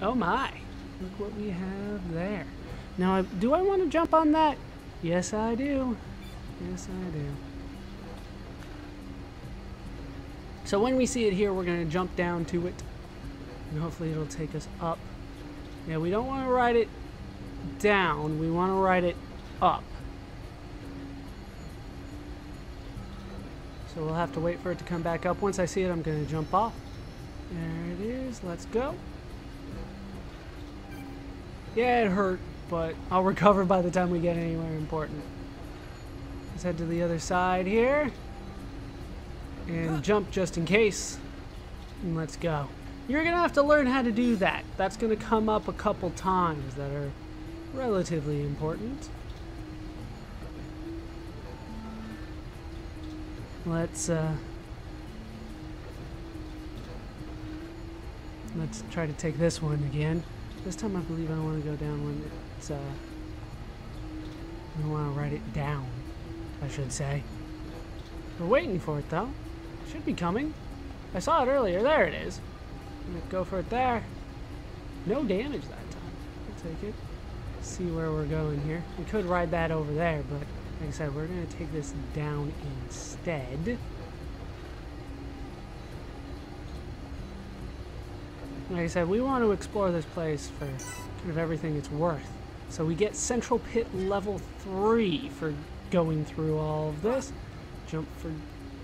Oh my. Look what we have there. Now, do I want to jump on that? Yes, I do. Yes, I do. So when we see it here, we're going to jump down to it. And hopefully it'll take us up. Yeah, we don't want to ride it down. We want to ride it up. So we'll have to wait for it to come back up. Once I see it, I'm going to jump off. There it is. Let's go. Yeah, it hurt, but I'll recover by the time we get anywhere important. Let's head to the other side here. And jump just in case. And let's go. You're going to have to learn how to do that. That's going to come up a couple times that are relatively important. Let's try to take this one again. This time I believe I want to go down when it's, I want to write it down, I should say. We're waiting for it though. It should be coming. I saw it earlier. There it is. I'm going to go for it there. No damage that time. I'll take it. See where we're going here. We could ride that over there, but like I said, we're going to take this down instead. Like I said, we want to explore this place for kind of everything it's worth. So we get Central Pit level 3 for going through all of this. Jump for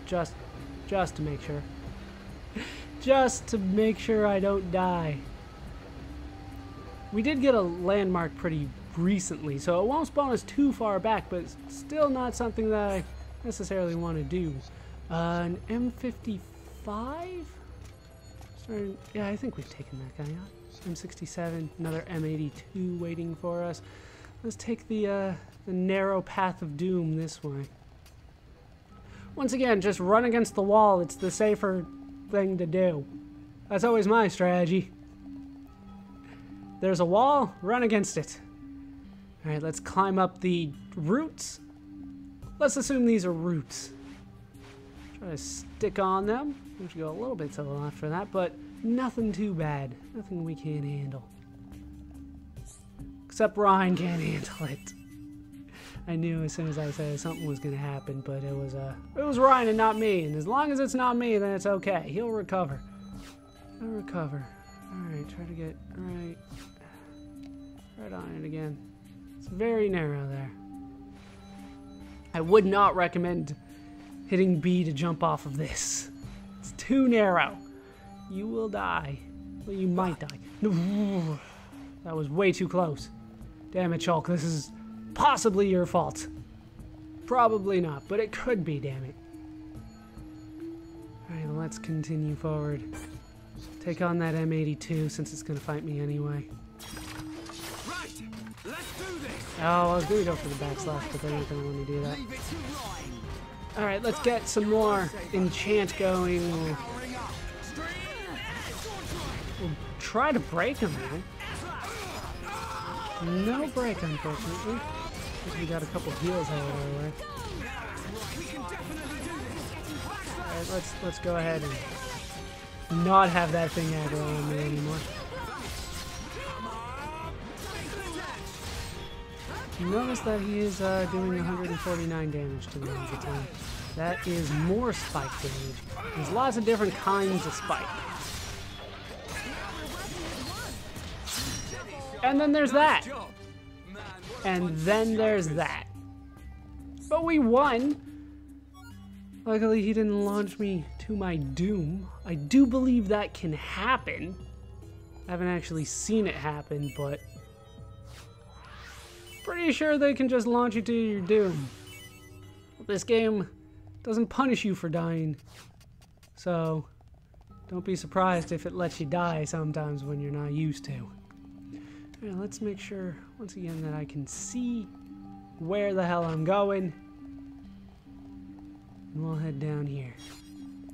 just to make sure. Just to make sure I don't die. We did get a landmark pretty recently, so it won't spawn us too far back, but it's still not something that I necessarily want to do. An M55? Yeah, I think we've taken that guy out. M67, another M82 waiting for us. Let's take the narrow path of doom this way. Once again, just run against the wall. It's the safer thing to do. That's always my strategy. There's a wall, run against it. Alright, let's climb up the roots. Let's assume these are roots. Try to stick on them. We should go a little bit to the left for that, but nothing too bad. Nothing we can't handle. Except Ryan can't handle it. I knew as soon as I said something was going to happen, but it was Ryan and not me. And as long as it's not me, then it's okay. He'll recover. He'll recover. Alright, try to get right on it again. It's very narrow there. I would not recommend hitting B to jump off of this. It's too narrow. You will die. Well, you might die. That was way too close. Damn it, Shulk. This is possibly your fault. Probably not, but it could be, damn it. Alright, let's continue forward. Take on that M82 since it's going to fight me anyway. Right, let's do this. Oh, I was going to go for the backslash, but they're not going to want to do that. Alright, let's get some more enchant going. We'll try to break him though. No break, unfortunately. Because we got a couple heals out of our way. Alright, let's go ahead and not have that thing aggro on me anymore. Notice that he is doing 149 damage to me at the time. That is more spike damage. There's lots of different kinds of spike. And then there's that. And then there's that. But we won. Luckily, he didn't launch me to my doom. I do believe that can happen. I haven't actually seen it happen, but pretty sure they can just launch you to your doom. This game doesn't punish you for dying, so don't be surprised if it lets you die sometimes when you're not used to. Alright, let's make sure once again that I can see where the hell I'm going. And we'll head down here.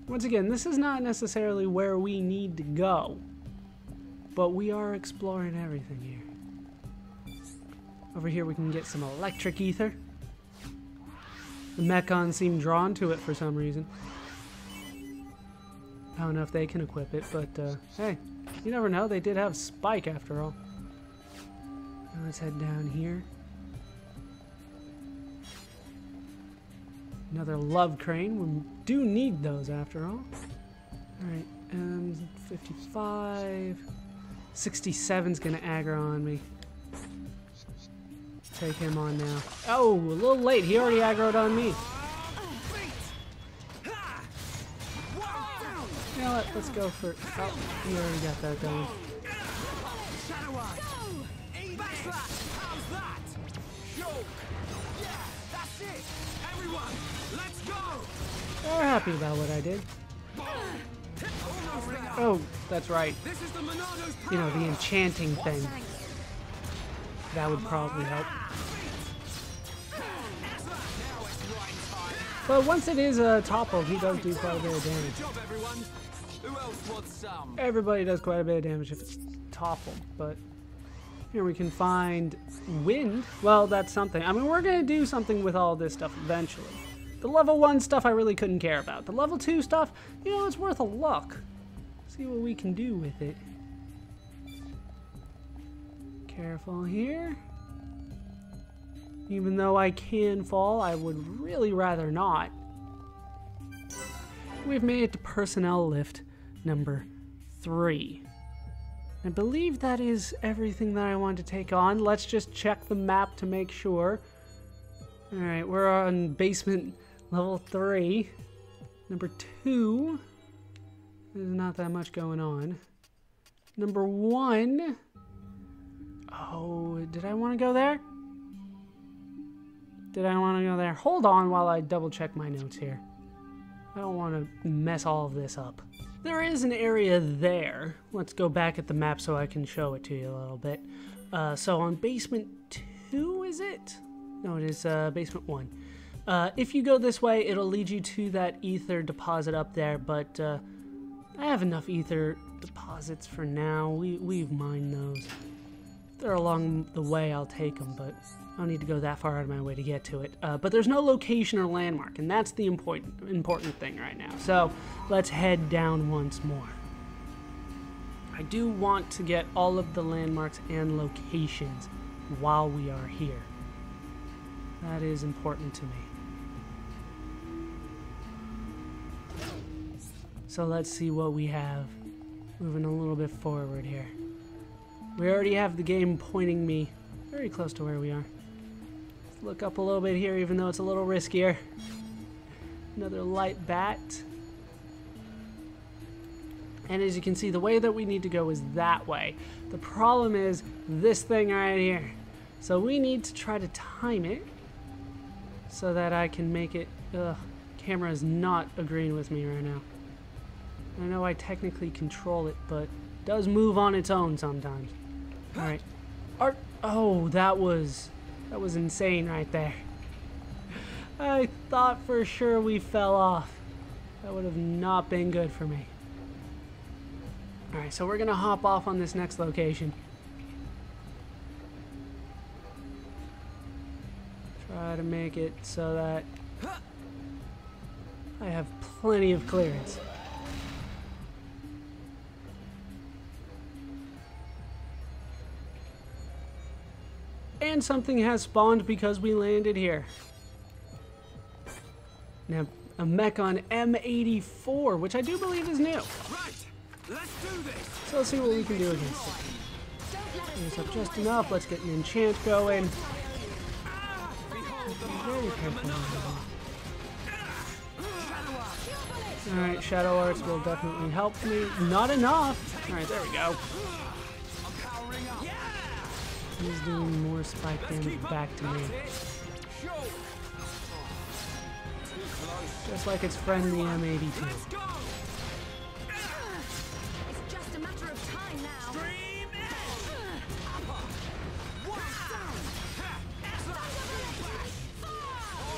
Once again, this is not necessarily where we need to go, but we are exploring everything here. Over here we can get some electric ether. The Mechon seem drawn to it for some reason. I don't know if they can equip it, but hey, you never know. They did have Spike after all. Now let's head down here. Another love crane. We do need those after all. Alright, 55. 67's gonna aggro on me. Take him on now. Oh, a little late. He already aggroed on me. You know what? Let's go for... Oh, he already got that done. They're happy about what I did. Oh, that's right. You know, the enchanting thing. That would probably help. But once it is toppled, he does do quite a bit of damage. Everybody does quite a bit of damage if it's toppled, but here we can find wind. Well, that's something. I mean, we're going to do something with all this stuff eventually. The level 1 stuff I really couldn't care about. The level 2 stuff, you know, it's worth a look. See what we can do with it. Careful here. Even though I can fall, I would really rather not. We've made it to personnel lift number 3. I believe that is everything that I want to take on. Let's just check the map to make sure. Alright, we're on basement level 3. Number 2. There's not that much going on. Number 1. Oh, did I want to go there? Did I want to go there? Hold on while I double check my notes here. I don't want to mess all of this up. There is an area there. Let's go back at the map so I can show it to you a little bit. So on basement 2, is it? No, it is basement 1. If you go this way, it'll lead you to that ether deposit up there, but I have enough ether deposits for now. We've mined those. If they're along the way, I'll take them, but I don't need to go that far out of my way to get to it. But there's no location or landmark, and that's the important thing right now. So let's head down once more. I do want to get all of the landmarks and locations while we are here. That is important to me. So let's see what we have. Moving a little bit forward here. We already have the game pointing me very close to where we are. Let's look up a little bit here, even though it's a little riskier. Another light bat. And as you can see, the way that we need to go is that way. The problem is this thing right here. So we need to try to time it so that I can make it... camera is not agreeing with me right now. I know I technically control it, but it does move on its own sometimes. Alright. Oh, that was insane right there. I thought for sure we fell off. That would have not been good for me. Alright, so we're going to hop off on this next location. Try to make it so that I have plenty of clearance. And something has spawned because we landed here. Now, a Mechon M84, which I do believe is new. Right, let's do this. So let's see what we can do against it. There's up just enough. Let's get an enchant going. Very careful. Alright, Shadow Arts will definitely help me. Not enough. Alright, there we go. He's doing more spike damage back to me. Just like its friend, the M82. It's just a matter of time now.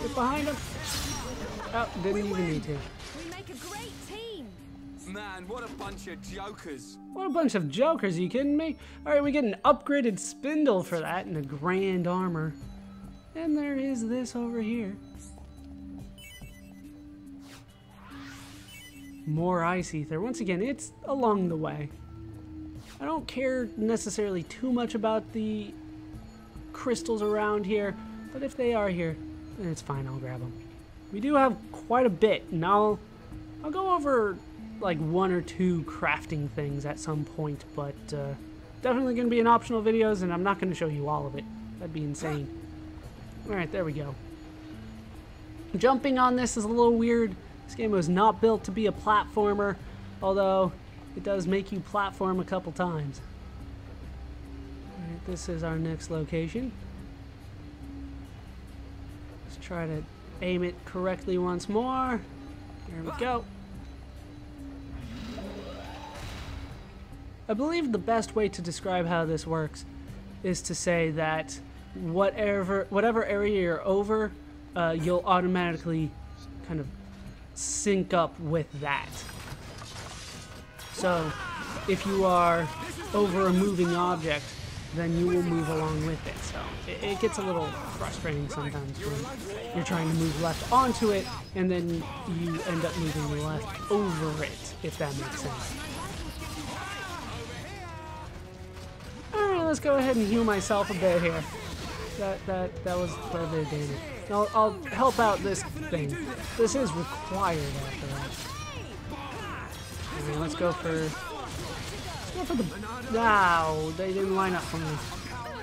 Get behind him. Oh, didn't even need to. We make a great team. Man, what a bunch of jokers. What a bunch of jokers, are you kidding me? Alright, we get an upgraded spindle for that and a grand armor. And there is this over here. more ice ether. Once again, it's along the way. I don't care necessarily too much about the crystals around here, but if they are here, then it's fine, I'll grab them. We do have quite a bit, and I'll go over like 1 or 2 crafting things at some point, but definitely going to be in optional videos, and I'm not going to show you all of it. That'd be insane. Alright, there we go. Jumping on this is a little weird. This game was not built to be a platformer, although it does make you platform a couple times. Alright, this is our next location. Let's try to aim it correctly once more. There we go. I believe the best way to describe how this works is to say that whatever area you're over, you'll automatically kind of sync up with that. So if you are over a moving object, then you will move along with it. So it gets a little frustrating sometimes when you're trying to move left onto it and then you end up moving left over it, if that makes sense. Alright, let's go ahead and heal myself a bit here. That was quite a bit of damage. I'll help out this thing. This is required after that. Okay, let's go for the... No, they didn't line up for me.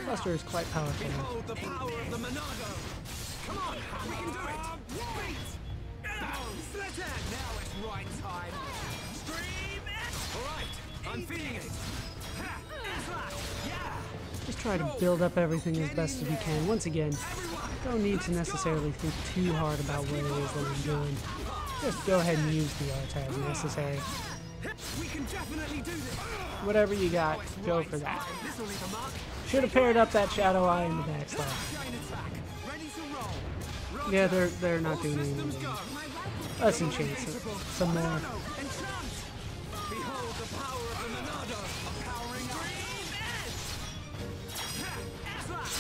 Buster is quite powerful. Behold the power of the Monado. Come on, we can do it. Slitter, now it's right time. Stream it. All right, I'm feeling it. Just try to build up everything as best as we can. Once again, don't need to necessarily think too hard about what it is that I'm doing. Just go ahead and use the art as necessary. We can definitely do this. Whatever you got, go for that. Should have paired up that shadow eye and the backslash. Yeah, they're not doing anything. Let's enchant some more.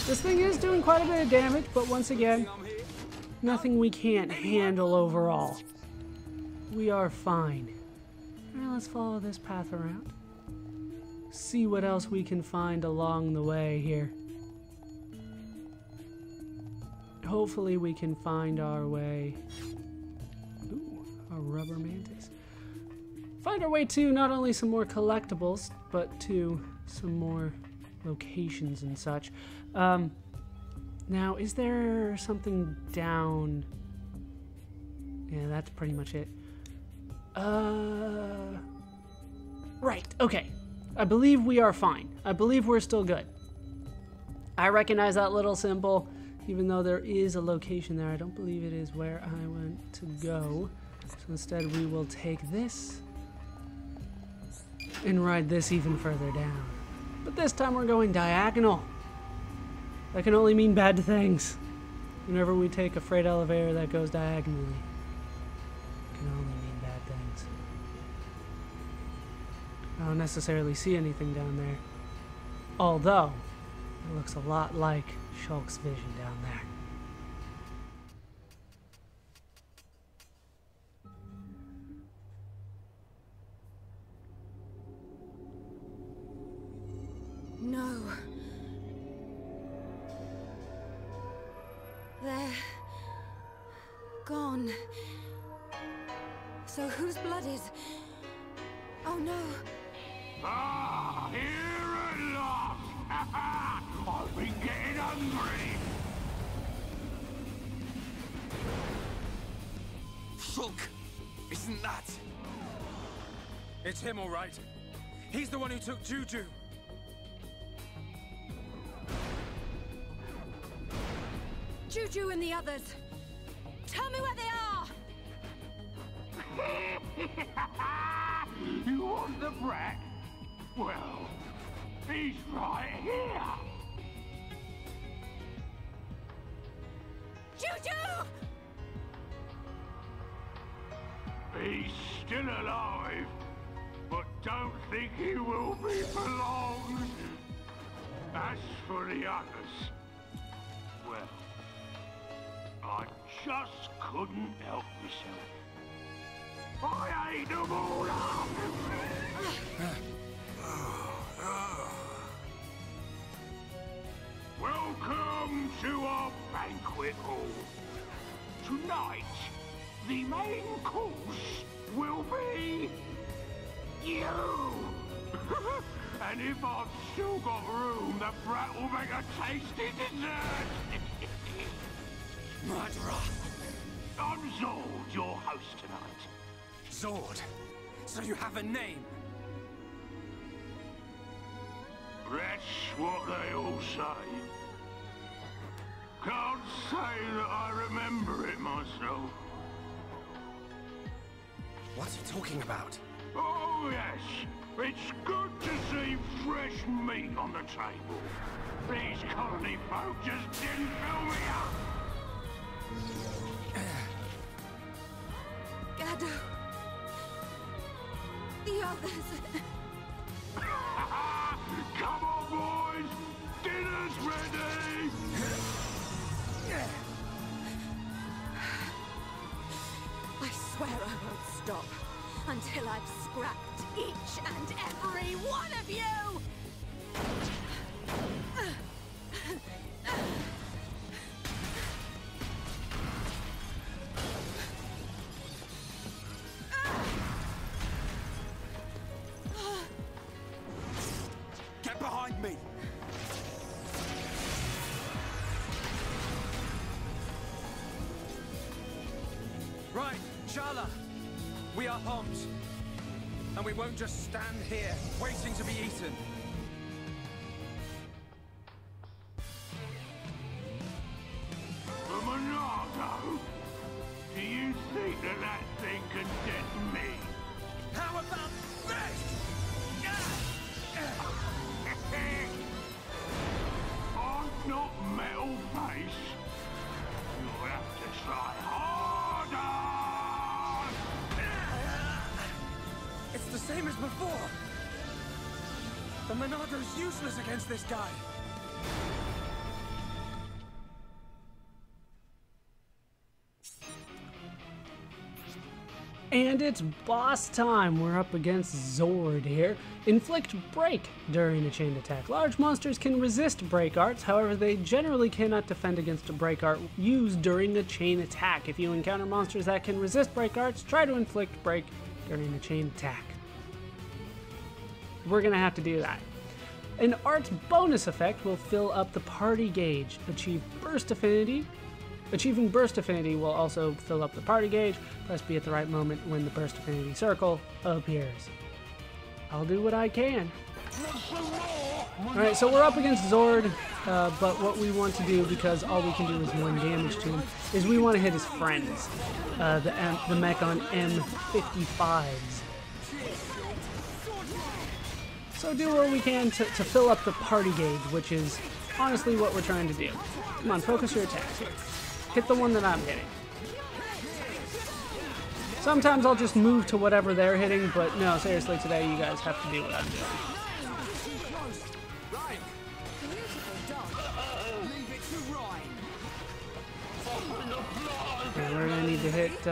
This thing is doing quite a bit of damage, but once again, nothing we can't handle overall. We are fine. Alright, let's follow this path around. See what else we can find along the way here. Hopefully we can find our way... Ooh, a rubber mantis. Find our way to not only some more collectibles, but to some more locations and such. Now, is there something down? Yeah, that's pretty much it. Right, okay. I believe we are fine. I believe we're still good. I recognize that little symbol, even though there is a location there. I don't believe it is where I want to go. So instead we will take this and ride this even further down. But this time we're going diagonal. That can only mean bad things. Whenever we take a freight elevator that goes diagonally, it can only mean bad things. I don't necessarily see anything down there. Although, it looks a lot like Shulk's vision down there. No. They're gone. So whose blood is... Oh no. Ah, here at last! I've been getting hungry! Shulk, isn't that? It's him, all right. He's the one who took Juju. Juju and the others. Tell me where they are! You want the brat? Well, he's right here! Juju! He's still alive, but don't think he will be for long. As for the others, well, I just couldn't help myself. I ate them all up! Welcome to our banquet hall. Tonight, the main course will be you. And if I've still got room, the brat will make a tasty dessert. Murderer! I'm Zord, your host tonight. Zord! So you have a name? That's what they all say. Can't say that I remember it myself. What's he talking about? Oh, yes. It's good to see fresh meat on the table. These colony folk just didn't fill me up. Gado. The others. Come on, boys. Dinner's ready. I swear I won't stop until I've scrapped each and every one of you! Get behind me! Right, Shala! We are Homs. And we won't just stand here, waiting to be eaten. A Monado? Do you think that thing can get me? How about this? I'm not metal face. You'll have to try harder. It's the same as before. The Monado's useless against this guy. And it's boss time. We're up against Zord here. Inflict break during a chain attack. Large monsters can resist break arts, however they generally cannot defend against a break art used during a chain attack. If you encounter monsters that can resist break arts, try to inflict break during a chain attack. We're gonna have to do that. An art's bonus effect will fill up the party gauge. Achieving burst affinity will also fill up the party gauge. Press B at the right moment when the burst affinity circle appears. I'll do what I can. Alright, so we're up against Zord, but what we want to do, because all we can do is 1 damage to him, is we want to hit his friends, the Mechon M55s. So do what we can to fill up the party gauge, which is honestly what we're trying to do. Come on, focus your attacks here. Hit the one that I'm hitting. Sometimes I'll just move to whatever they're hitting, but no, seriously, today you guys have to do what I'm doing. And we're gonna need to hit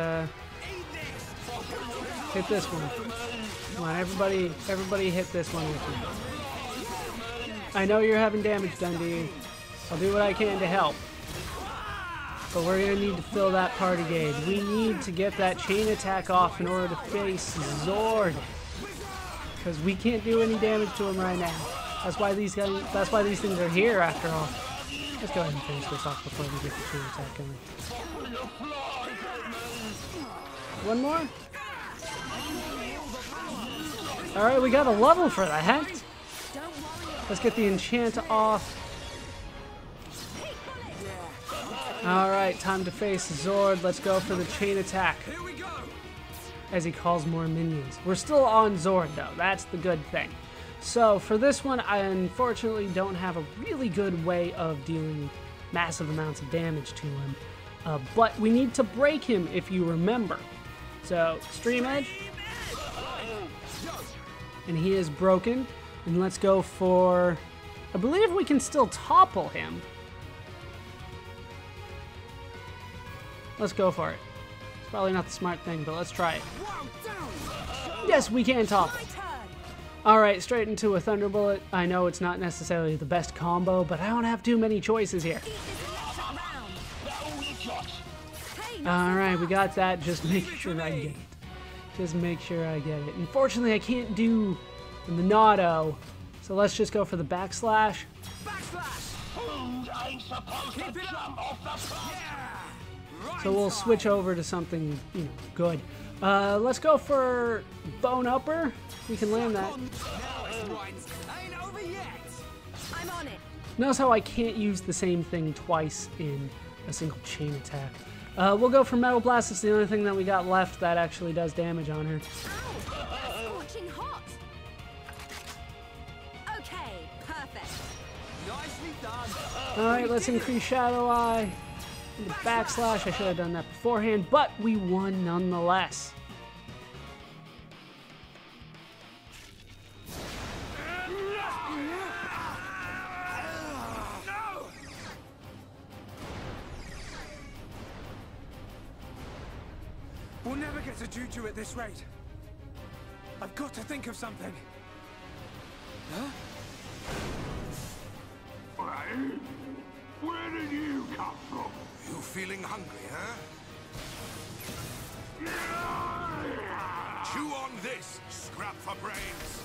this one. Come on, everybody hit this one with me. I know you're having damage done to you. I'll do what I can to help. But we're going to need to fill that party gauge. We need to get that chain attack off in order to face Zord. Because we can't do any damage to him right now. That's why these things are here after all. Let's go ahead and finish this off before we get the chain attack going. One more? Alright, we got a level for that. Let's get the enchant off. Alright, time to face Zord. Let's go for the chain attack. Here we go. As he calls more minions. We're still on Zord though, that's the good thing. So for this one, I unfortunately don't have a really good way of dealing massive amounts of damage to him. But we need to break him if you remember. So, Stream Edge. And he is broken. And let's go for... I believe we can still topple him. Let's go for it. It's probably not the smart thing, but let's try it. Yes, we can talk. My turn. Alright, straight into a Thunderbolt. I know it's not necessarily the best combo, but I don't have too many choices here. Eat this electric round. Hey, Alright, we got that. Just make sure I get it. Just make sure I get it. Unfortunately, I can't do the Monado, so let's just go for the backslash. Backslash! I'm supposed Keep to it jump up! off the front. Yeah! Right So we'll time. switch over to something, you know, good. Let's go for Bone Upper. We can land that. Now it's right. Ain't over yet. I'm on it. Notice how I can't use the same thing twice in a single chain attack. We'll go for Metal Blast. It's the only thing that we got left that actually does damage on her. Ow! Scorching hot. Okay, perfect. Nicely done. Alright, let's increase Shadow Eye. And the backslash, I should have done that beforehand, but we won nonetheless. No! We'll never get to Juju at this rate. I've got to think of something. Huh? Hey, where did you come from? You feeling hungry, huh? Chew on this, scrap for brains.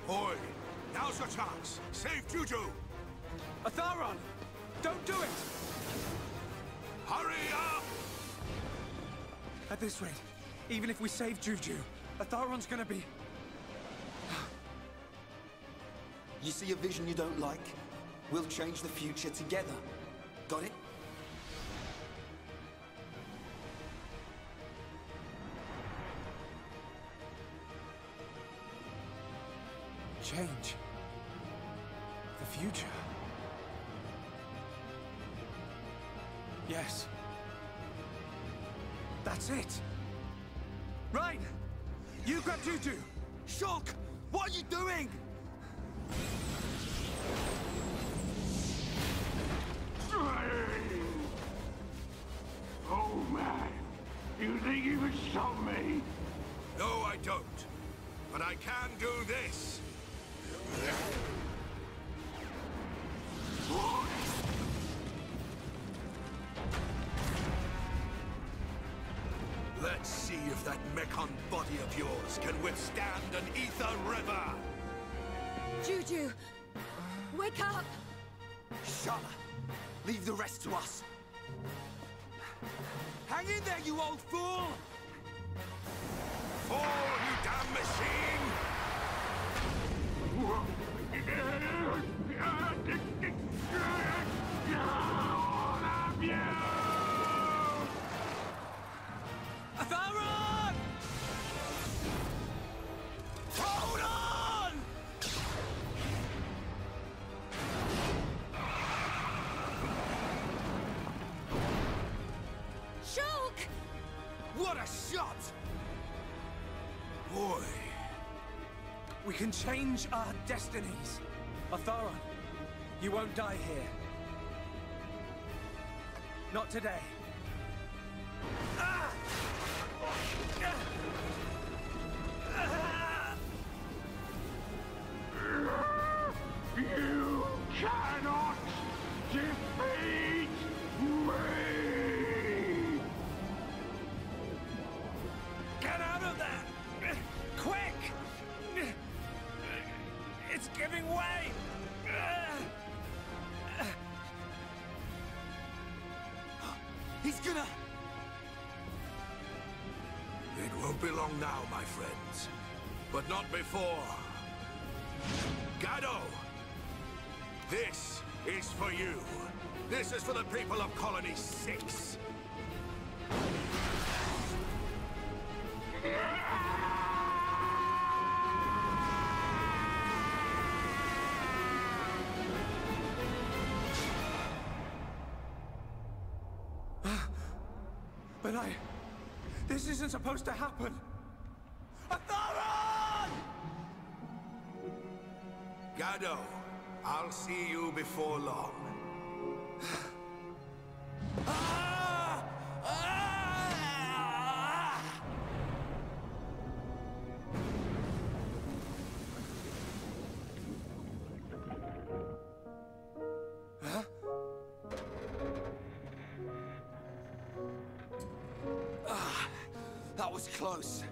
Boy, now's your chance. Save Juju. Otharon! Don't do it! Hurry up! At this rate, even if we save Juju, Otharon's gonna be... You see a vision you don't like? We'll change the future together. Got it? Change. The future. Yes. That's it. Right. You grab Juju. Shulk! What are you doing? Oh man, you think you can stop me? No, I don't. But I can do this. Let's see if that Mechon body of yours can withstand an ether river. Juju, wake up. Shala, leave the rest to us. Hang in there, you old fool! Fall, you damn machine! Otharon! Hold on! Shulk! What a shot! Boy, We can change our destinies. Otharon, you won't die here. Not today. Ah! You cannot defeat me! Get out of there! Quick! It's giving way! He's gonna... it won't be long now, my friends. But not before. Gado! This is for you. This is for the people of Colony 6. But this isn't supposed to happen. Otharon! Gado, I'll see you before long. Ah! Ah! That was close.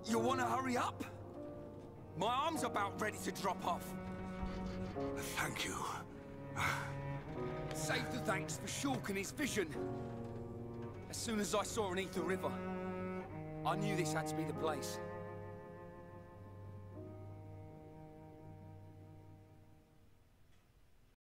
You want to hurry up? My arm's about ready to drop off. Thank you. Save the thanks for Shulk and his vision. As soon as I saw an Ether River, I knew this had to be the place.